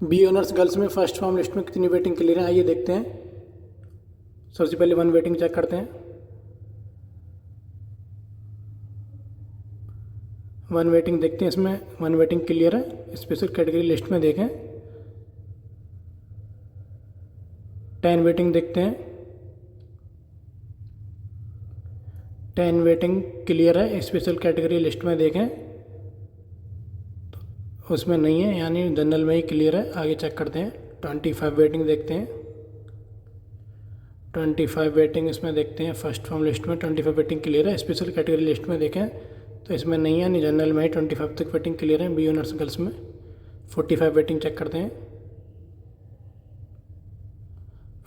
B honours girls में first form list में कितनी वेटिंग क्लियर है, आइए देखते हैं। सबसे पहले वन वेटिंग चेक करते हैं। वन वेटिंग देखते हैं, इसमें वन वेटिंग क्लियर है। स्पेशल कैटेगरी लिस्ट में देखें 10 वेटिंग देखते हैं। 10 वेटिंग क्लियर है। स्पेशल कैटेगरी लिस्ट में देखें तो उसमें नहीं है, यानी जनरल में ही क्लियर है। आगे चेक करते हैं। 25 वेटिंग देखते हैं। 25 वेटिंग इसमें देखते हैं। फर्स्ट फॉर्म लिस्ट में 25 वेटिंग क्लियर है। स्पेशल कैटेगरी लिस्ट में देखें तो इसमें नहीं है, यानी जनरल में ही 25 तक वेटिंग क्लियर है। बी ऑनर्स गर्ल्स में 45 वेटिंग चेक करते हैं।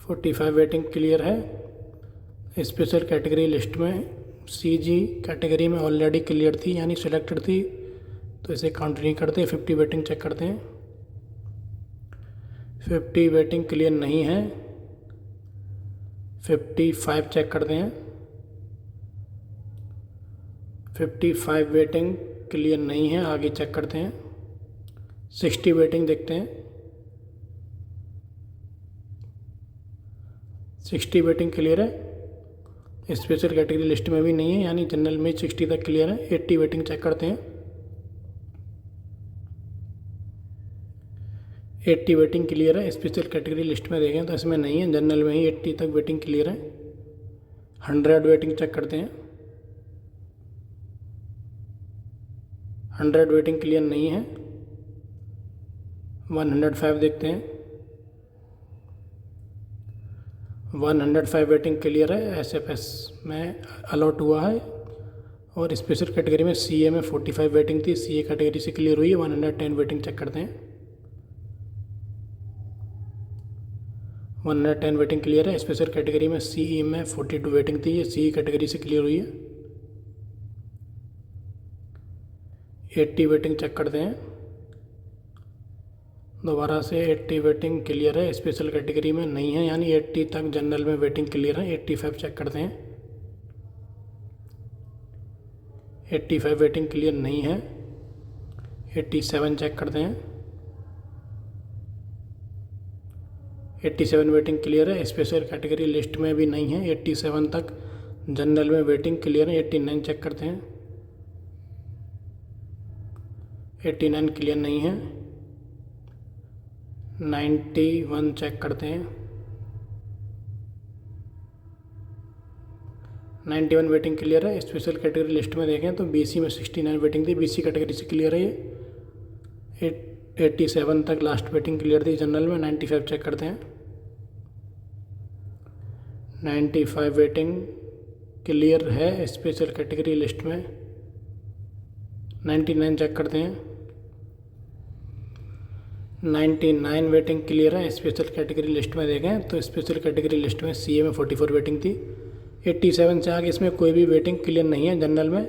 45 वेटिंग क्लियर है। स्पेशल कैटेगरी लिस्ट में सी जी कैटेगरी में ऑलरेडी क्लियर थी, यानी सिलेक्टेड थी, तो इसे काउंट नहीं करते। 50 वेटिंग चेक करते हैं। 50 वेटिंग क्लियर नहीं है। 55 चेक करते हैं। 55 वेटिंग क्लियर नहीं है। आगे चेक करते हैं। 60 वेटिंग देखते हैं। 60 वेटिंग क्लियर है। स्पेशल कैटेगरी लिस्ट में भी नहीं है, यानी जनरल में 60 तक क्लियर है। 80 वेटिंग चेक करते हैं। 80 वेटिंग क्लियर है। स्पेशल कैटेगरी लिस्ट में देखें तो इसमें नहीं है, जनरल में ही 80 तक वेटिंग क्लियर है। 100 वेटिंग चेक करते हैं। 100 वेटिंग क्लियर नहीं है। 105 देखते हैं। 105 वेटिंग क्लियर है। एसएफएस में अलॉट हुआ है। और स्पेशल कैटेगरी में सीए में 45 वेटिंग थी, सीए कैटेगरी से क्लियर हुई है। 110 वेटिंग चेक करते हैं। 110 वेटिंग क्लियर है। स्पेशल कैटेगरी में सीई में 42 वेटिंग थी, ये सीई कैटेगरी से क्लियर हुई है। 80 वेटिंग चेक करते हैं। दोबारा से 80 वेटिंग क्लियर है। स्पेशल कैटेगरी में नहीं है, यानी 80 तक जनरल में वेटिंग क्लियर है। 85 चेक करते हैं। 85 वेटिंग क्लियर नहीं है। 87 चेक करते हैं। 87 वेटिंग क्लियर है। स्पेशल कैटेगरी लिस्ट में भी नहीं है। 87 तक जनरल में वेटिंग क्लियर है। 89 चेक करते हैं। 89 क्लियर नहीं है। 91 चेक करते हैं। 91 वेटिंग क्लियर है। स्पेशल कैटेगरी लिस्ट में देखें तो बीसी में 69 वेटिंग थी, बीसी कैटेगरी से क्लियर है ये। 87 तक लास्ट वेटिंग क्लियर थी जनरल में। 95 चेक करते हैं। 95 वेटिंग क्लियर है स्पेशल कैटेगरी लिस्ट में। 99 चेक करते हैं। 99 वेटिंग क्लियर है। स्पेशल कैटेगरी लिस्ट में देखें तो स्पेशल कैटेगरी लिस्ट में सीए में 44 वेटिंग थी। 87 से आगे इसमें कोई भी वेटिंग क्लियर नहीं है जनरल में।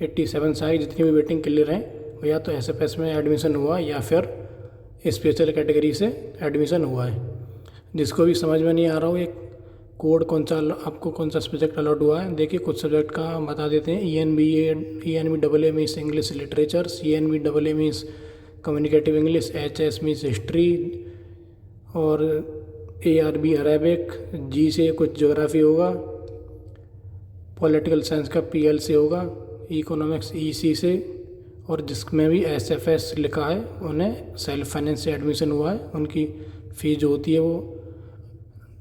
87 से आगे जितनी भी वेटिंग क्लियर है वो या तो एसएफएस में एडमिशन हुआ या फिर स्पेशल कैटेगरी से एडमिशन हुआ है। जिसको भी समझ में नहीं आ रहा हो एक कोड आपको कौन सा सब्जेक्ट अलॉट हुआ है, देखिए कुछ सब्जेक्ट का बता देते हैं। ENBA means English literature, CNBAA means communicative English, HS means history, और ARB अरेबिक, G से कुछ ज्योग्राफी होगा, पॉलिटिकल साइंस का PL से होगा, इकोनॉमिक्स EC से, और जिसमें भी SFS लिखा है उन्हें सेल्फ फाइनेंस से एडमिशन हुआ है। उनकी फ़ीस जो होती है वो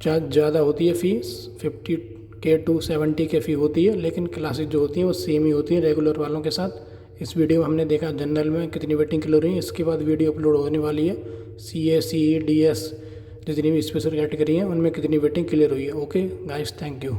ज़्यादा होती है। फ़ीस 50K to 70K फ़ी होती है, लेकिन क्लासेज जो होती हैं वो सेम ही होती हैं रेगुलर वालों के साथ। इस वीडियो में हमने देखा जनरल में कितनी वेटिंग क्लियर हुई है। इसके बाद वीडियो अपलोड होने वाली है CA CE DS जितनी भी स्पेशल कैटेगरी हैं उनमें कितनी वेटिंग क्लियर हुई है। Okay guys, thank you.